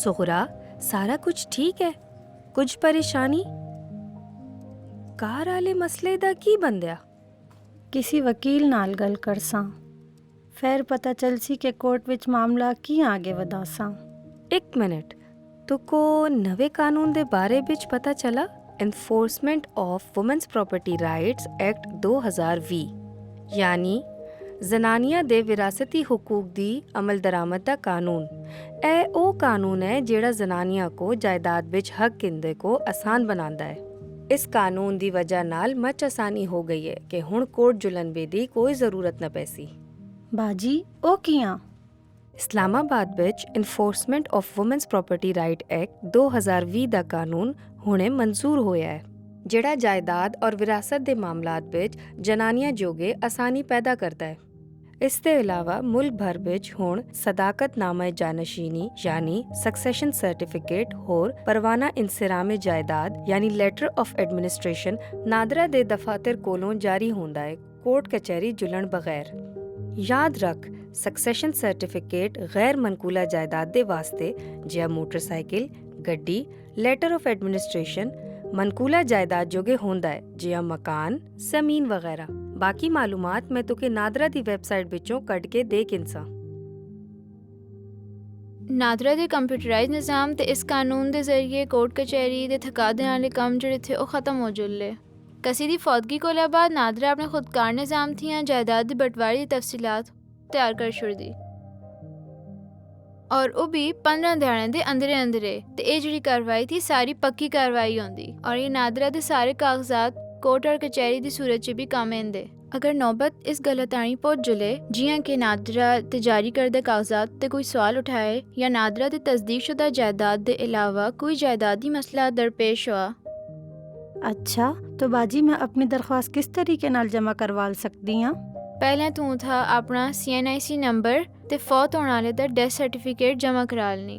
ਸੁਹਰਾ, ਸਾਰਾ ਕੁਝ ਠੀਕ ਹੈ? ਕੁਝ ਪਰੇਸ਼ਾਨੀ? ਕਾਰ ਵਾਲੇ ਮਸਲੇ ਦਾ ਕੀ ਬੰਦਿਆ? किसी वकील नाल गल करसां, फिर पता चलसी कि कोर्ट विच मामला की आगे वधासां। ਇੱਕ ਮਿੰਟ, ਤੁਕੋ ਨਵੇਂ ਕਾਨੂੰਨ ਦੇ ਬਾਰੇ ਵਿੱਚ ਪਤਾ ਚਲਾ? Enforcement of women's property rights act 2020, ਯਾਨੀ ਜ਼ਨਾਨੀਆਂ ਦੇ ਵਿਰਾਸਤੀ ਹਕੂਕ ਦੀ ਅਮਲ ਦਰਾਮਦ ਦਾ ਕਾਨੂੰਨ। ਇਹ ਉਹ ਕਾਨੂੰਨ ਹੈ ਜਿਹੜਾ ਜ਼ਨਾਨੀਆਂ ਕੋ ਜਾਇਦਾਦ ਵਿੱਚ ਹੱਕ ਕਿੰਦੇ ਕੋ ਆਸਾਨ ਬਣਾਉਂਦਾ ਹੈ। ਇਸ ਕਾਨੂੰਨ ਦੀ ਵਜ੍ਹਾ ਨਾਲ ਮਚ ਆਸਾਨੀ ਹੋ ਗਈ ਹੈ ਕਿ ਹੁਣ ਕੋਰਟ ਜੁਲਨਬੇ ਦੀ ਕੋਈ ਜ਼ਰੂਰਤ ਨਾ ਪੈਸੀ। बाजी ओ कियां? ਇਸਲਾਮਾਬਾਦ ਵਿੱਚ enforcement of women's property right act 2020 ਦਾ ਕਾਨੂੰਨ ਹੁਣੇ ਮਨਜ਼ੂਰ ਹੋਇਆ ਹੈ, ਜਿਹੜਾ ਜਾਇਦਾਦ ਔਰ ਵਿਰਾਸਤ ਦੇ ਮਾਮਲਾਤ ਵਿੱਚ ਜਨਾਨੀਆਂ ਜੋਗੇ ਆਸਾਨੀ ਪੈਦਾ ਕਰਦਾ ਹੈ। ਇਸ ਦੇ ਇਲਾਵਾ ਮੁਲਕ ਭਰ ਵਿੱਚ ਹੁਣ ਸਦਾਕਤਨਾਮਾ ਜਾਨਸ਼ੀਨੀ ਯਾਨੀ ਸਕਸੈਸ਼ਨ ਸਰਟੀਫਿਕੇਟ ਹੋਰ ਪਰਵਾਨਾ ਇੰਸਰਾਮੇ ਜਾਇਦਾਦ ਯਾਨੀ ਲੈਟਰ ਆਫ ਐਡਮਿਨਿਸਟ੍ਰੇਸ਼ਨ ਨਾਦਰਾ ਦੇ ਦਫ਼ਾਤਰ ਕੋਲੋਂ ਜਾਰੀ ਹੁੰਦਾ ਹੈ, ਕੋਰਟ ਕਚਹਿਰੀ ਜੁਲਣ ਬਗੈਰ। ਯਾਦ ਰੱਖ, ਸਕਸੈਸ਼ਨ ਸਰਟੀਫਿਕੇਟ ਗੈਰ ਮਨਕੂਲਾ ਜਾਇਦਾਦ ਦੇ ਵਾਸਤੇ ਜਿਹਾ ਮੋਟਰਸਾਈਕਲ, ਗੱਡੀ, ਲੈਟਰ ਆਫ ਐਡਮਿਨਿਸਟ੍ਰੇਸ਼ਨ ਮਨਕੂਲਾ ਜਾਇਦਾਦ ਜੋਗੇ ਹੁੰਦਾ ਹੈ, ਜਿਹਾ ਮਕਾਨ, ਜ਼ਮੀਨ ਵਗੈਰਾ। ਬਾਕੀ ਮਾਲੂਮਾਤ ਮੈਂ ਤੁਕੇ ਨਾਦਰਾ ਦੀ ਵੈਬਸਾਈਟ ਵਿੱਚੋਂ ਕੱਢ ਕੇ ਦੇ ਕਿੰਸਾਂ। ਨਾਦਰਾ ਦੇ ਕੰਪਿਊਟਰਾਈਜ਼ ਨਿਜ਼ਾਮ ਤੇ ਇਸ ਕਾਨੂੰਨ ਦੇ ਜ਼ਰੀਏ ਕੋਰਟ ਕਚਹਿਰੀ ਦੇ ਥਕਾ ਦੇਣ ਵਾਲੇ ਕੰਮ ਜਿਹੜੇ ਥੇ ਉਹ ਖਤਮ ਹੋ जुल्ले। कसी दी फौदगी कोला बाद नादरा अपने खुदकार निज़ाम थियां जायदाद दी बंटवारे दी तफसीलात तैयार कर छुड़ दी और वो भी 15 दिहाड़े दे अंदरे अंदरे ते ये जिहड़ी कार्रवाई थी सारी पक्की कार्रवाई होंदी और ये नादरा दे सारे कागजात कोर्ट और कचहरी दी सूरत च भी काम आंदे। अगर नौबत इस गलतानी पहुंच जुले जियां कि नादरा ते जारी करदे कागजात ते कोई सवाल उठाए या नादरा दी तस्दीक शुदा जायदाद दे अलावा कोई जायदादी मसला दरपेश हुआ। अच्छा, तो बाजी मैं अपनी दरख्वास्त किस तरीके नाल जमा करवा सकदी हाँ? पहले तू था अपना CNIC नंबर ते फौत होने वाले दा डेथ सर्टिफिकेट जमा करा लनी।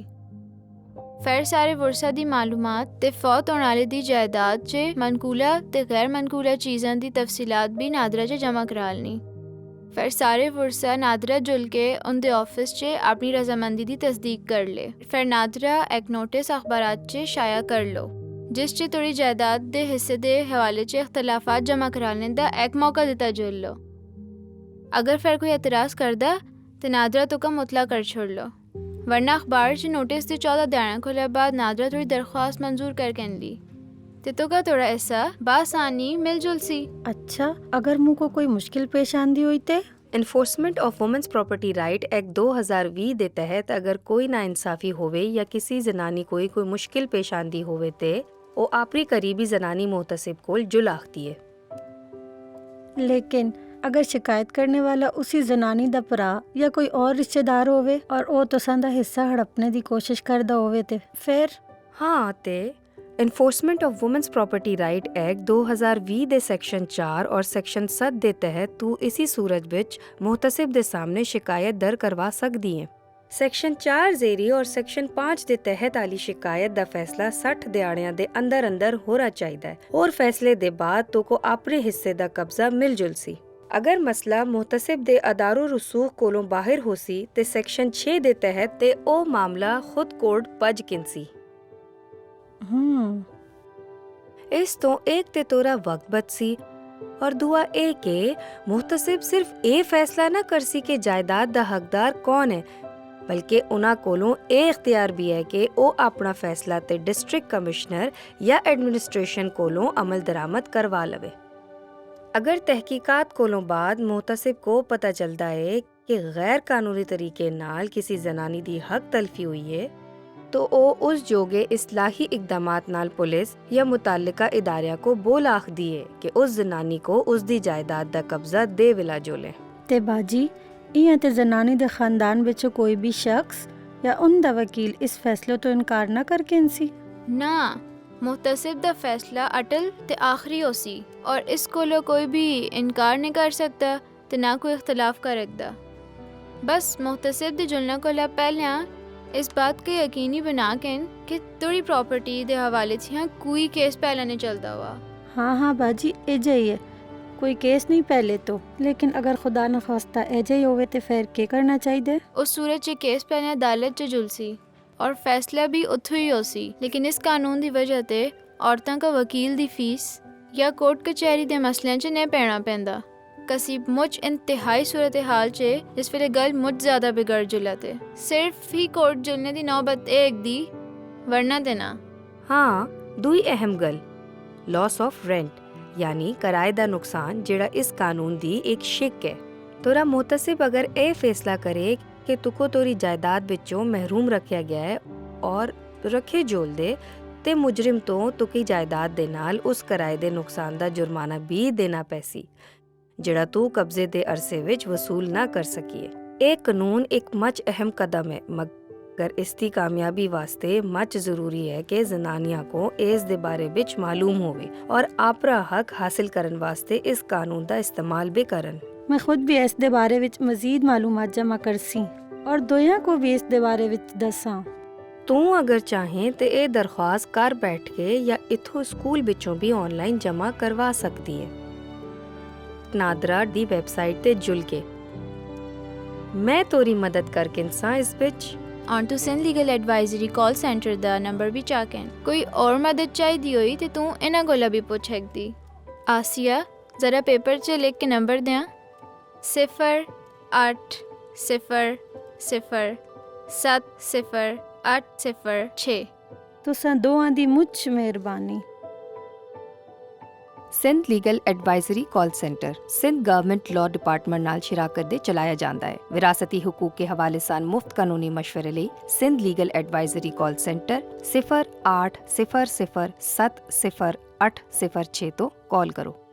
फिर सारे वरसा दी मालूमात ते फौत होने वाले दी जायदाद च मनकूला ते गैर मनकूला चीज़ां दी तफसीलात भी नादरा च जमा करा लनी। फिर सारे वरसा नादरा जुल के उनके ऑफिस च अपनी रजामंदी दी तस्दीक कर ले। फिर नादरा एक नोटिस अखबारात च शाया कर लो जिस च थोड़ी जायदाद दे हिस्से दे हवाले च इख्तलाफात जमा कराने दा एक मौका दिता जुल लो। अगर फिर कोई एतराज़ करदा तो नादरा तो का मुतला कर छोड़ लो, वरना अखबार च नोटिस दे 14 दिहाड़े खोले बाद नादरा थोड़ी दरख्वास्त मंजूर करके ली तो का थोड़ा ऐसा बासानी मिलजुल सी। अच्छा, अगर मुँह को कोई मुश्किल पेश आंदी हुई ते? Enforcement of women's property right act 2020 ਦੇ ਤਹਿਤ ਅਗਰ ਕੋਈ ਨਾਇਨਸਾਫੀ ਹੋਵੇ ਜਾਂ ਕਿਸੇ ਜ਼ਨਾਨੀ ਕੋਈ ਮੁਸ਼ਕਿਲ ਪੇਸ਼ ਆਂਦੀ ਹੋਵੇ ਤੇ ਉਹ ਆਪਣੀ ਕਰੀਬੀ ਜ਼ਨਾਨੀ ਮੁਹਤਸਿਬ ਕੋਲ जुल आखती है। लेकिन अगर शिकायत करने वाला उसी जनानी दा भरा या कोई और रिश्तेदार होवे और वो तुसां दा हिस्सा हड़पने दी कोशिश करदा होवे ते फिर? हाँ, ते enforcement of women's property right act 2020 ਦੇ ਸੈਕਸ਼ਨ 4 ਔਰ ਸੈਕਸ਼ਨ 7 ਦੇ ਤਹਿਤ ਤੂੰ ਇसी सूरत ਵਿੱਚ ਮੁਹਤਸਿਬ ਦੇ ਸਾਹਮਣੇ ਸ਼ਿਕਾਇਤ ਦਰ ਕਰਵਾ ਸਕਦੀ ਹੈ। ਸੈਕਸ਼ਨ 4 ਜ਼ੇਰੀ ਔਰ ਸੈਕਸ਼ਨ 5 ਦੇ ਤਹਿਤ ਵਾਲੀ ਸ਼ਿਕਾਇਤ ਦਾ ਫੈਸਲਾ 60 ਦਿਹਾੜਿਆਂ ਦੇ ਅੰਦਰ ਅੰਦਰ ਹੋਣਾ ਚਾਹੀਦਾ ਹੈ ਔਰ ਫੈਸਲੇ ਦੇ ਬਾਅਦ ਤੋ ਕੋ ਆਪਣੇ ਹਿੱਸੇ ਦਾ ਕਬਜ਼ਾ ਮਿਲ ਜੁਲ ਸੀ। ਅਗਰ ਮਸਲਾ ਮੁਹਤਸਿਬ ਦੇ ਅਦਾਰੋ ਰਸੂਖ ਕੋਲੋਂ ਬਾਹਰ ਹੋ ਸੀ ਤੇ ਸੈਕਸ਼ਨ 6 ਦੇ ਤਹਿਤ ਤੇ ਉਹ ਮਾਮਲਾ ਖੁਦ ਕੋਰਟ ਭਜ ਕਿੰਸੀ। ਇਸ ਤੋਂ ਇੱਕ ਤੇ ਤੋਰਾ ਵਕਤ ਬਚ ਸੀ ਔਰ ਦੂਆ ਇਹ ਕਿ ਮੁਹਤਸਿਬ ਸਿਰਫ ਇਹ ਫੈਸਲਾ ਨਾ ਕਰ ਸੀ ਕਿ ਜਾਇਦਾਦ ਦਾ ਹੱਕਦਾਰ ਕੌਣ ਹੈ, ਬਲਕਿ ਉਹਨਾਂ ਕੋਲੋਂ ਇਹ ਇਖਤਿਆਰ ਵੀ ਹੈ ਕਿ ਉਹ ਆਪਣਾ ਫੈਸਲਾ ਤੇ ਡਿਸਟ੍ਰਿਕਟ ਕਮਿਸ਼ਨਰ ਜਾਂ ਐਡਮਿਨਿਸਟ੍ਰੇਸ਼ਨ ਕੋਲੋਂ ਅਮਲ ਦਰਾਮਦ ਕਰਵਾ ਲਵੇ। ਅਗਰ ਤਹਿਕੀਕਾਤ ਕੋਲੋਂ ਬਾਅਦ ਮੁਹਤਸਿਬ ਕੋ ਪਤਾ ਚੱਲਦਾ ਹੈ ਕਿ ਗੈਰ ਕਾਨੂੰਨੀ ਤਰੀਕੇ ਨਾਲ ਕਿਸੇ ਜ਼ਨਾਨੀ ਦੀ ਹੱਕ ਤਲਫੀ ਹੋਈ ਹੈ तो वो उस जोगे इस्लाही इकदामात नाल पुलिस या मुतालिका इदारिया को बोल आख दिए कि उस जनानी को उसदी जायदाद दा कब्जा दे विला जोले। ते बाजी इयां ते जनानी दे खानदान विचों कोई भी शख्स या उनदा वकील इस फैसले तो इनकार ना करके इनसी ना मुहतसिब दा फैसला अटल ते आखिरी होसी और इस कोलो कोई भी इनकार नहीं कर सकता ते ना कोई इख्तलाफ करेगा। बस मुहतसिब दे जुलना कोला पहले इस बात को यकीनी बना के कि थोड़ी प्रॉपर्टी दे हवाले से यहाँ कोई केस पहले नहीं चलता हुआ। हाँ बाजी एजा ही है, कोई केस नहीं पहले तो, लेकिन अगर खुदा न खास्ता एजा ही होवे तो फिर क्या करना चाहिए? उस सूरत च केस पहले अदालत च जुलसी और फैसला भी उत्थों ही हो सी। लेकिन इस कानून की वजह से औरतों का वकील की फीस या कोर्ट कचहरी के मसलों च नहीं पैना पैंदा। कसी मुझ इंतहाई सूरत हाल च जिस वेले गल मुझ ज़्यादा बिगड़ जुला ते सिर्फ ही कोर्ट जुलने की नौबत एक दी, वरना ते ना। हाँ, दूई अहम गल लॉस ऑफ रेंट यानी किराए का नुकसान जेड़ा इस कानून दी एक शिक है। तोरा मोहतसिब अगर ए फैसला करे कि तुको तोरी जायदाद विचों महरूम रखा गया है और रखे जोल दे ते मुजरिम तो तुकी जायदाद दे नाल उस किराए दे नुकसान दा जुर्माना भी देना पैसी जेड़ा तू कब्जे दे अरसे विच वसूल ना कर सकीए। ए कानून एक मच अहम कदम है, मगर इसकी कामयाबी वास्ते मच जरूरी है कि जनानियां को इस दे बारे विच मालूम होवे और आपरा हक हासिल करन वास्ते इस कानून दा इस्तेमाल भी करन। मैं खुद भी इस दे बारे विच मजीद मालूमात जमा करसी और दोया को भी इस दे बारे विच दसां। तू अगर चाहें तो ये दरख्वास्त कर बैठ के या इथों स्कूल बिचों भी ऑनलाइन जमा करवा सकती है। नादरा दी वेबसाइट ते जुल के मैं तोरी मदद करके इंसान इस बिच ऑन टू Sindh legal advisory call centre दा नंबर भी चाकें। कोई और मदद चाहिदी होई ते तू इन्हां कोला भी पुछ सकदी। आसिया जरा पेपर च लिख के नंबर दें 0800708006। तुसां दोआं दी मुझ मेहरबानी। Sindh legal advisory call centre Sindh government law department नाल शिराकत दे चलाया जाता है। विरासती हुकूक के हवाले सान मुफ्त कानूनी मशवरे लिए Sindh legal advisory call centre 0800700806 तो कॉल करो।